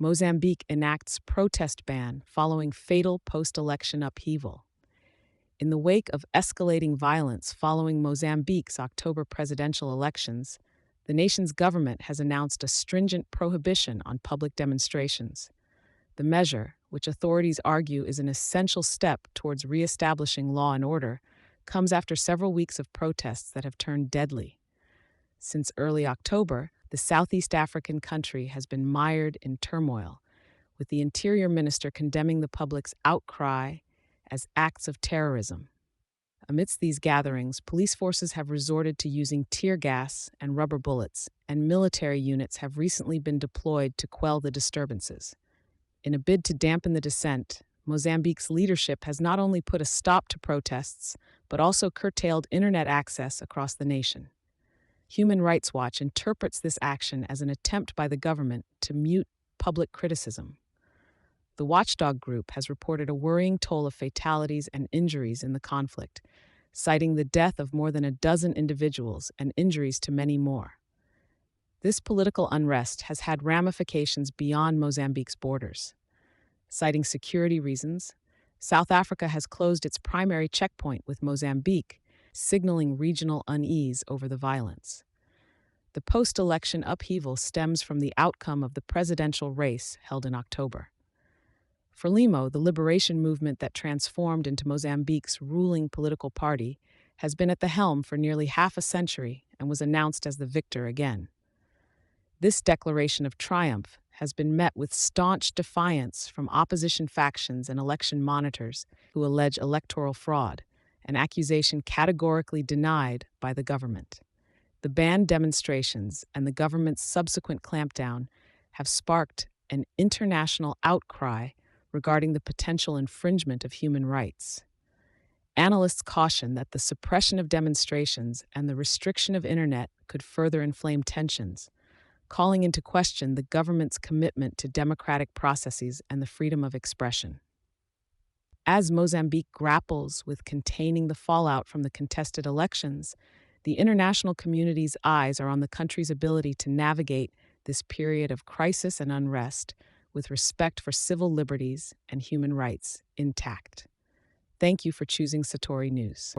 Mozambique enacts protest ban following fatal post-election upheaval. In the wake of escalating violence following Mozambique's October presidential elections, the nation's government has announced a stringent prohibition on public demonstrations. The measure, which authorities argue is an essential step towards reestablishing law and order, comes after several weeks of protests that have turned deadly. Since early October, the Southeast African country has been mired in turmoil, with the Interior Minister condemning the public's outcry as acts of terrorism. Amidst these gatherings, police forces have resorted to using tear gas and rubber bullets, and military units have recently been deployed to quell the disturbances. In a bid to dampen the dissent, Mozambique's leadership has not only put a stop to protests, but also curtailed internet access across the nation. Human Rights Watch interprets this action as an attempt by the government to mute public criticism. The watchdog group has reported a worrying toll of fatalities and injuries in the conflict, citing the death of more than a dozen individuals and injuries to many more. This political unrest has had ramifications beyond Mozambique's borders. Citing security reasons, South Africa has closed its primary checkpoint with Mozambique, signaling regional unease over the violence. The post-election upheaval stems from the outcome of the presidential race held in October. Frelimo, the liberation movement that transformed into Mozambique's ruling political party, has been at the helm for nearly half a century and was announced as the victor again. This declaration of triumph has been met with staunch defiance from opposition factions and election monitors who allege electoral fraud, an accusation categorically denied by the government. The banned demonstrations and the government's subsequent clampdown have sparked an international outcry regarding the potential infringement of human rights. Analysts caution that the suppression of demonstrations and the restriction of internet could further inflame tensions, calling into question the government's commitment to democratic processes and the freedom of expression. As Mozambique grapples with containing the fallout from the contested elections, the international community's eyes are on the country's ability to navigate this period of crisis and unrest with respect for civil liberties and human rights intact. Thank you for choosing Satori News.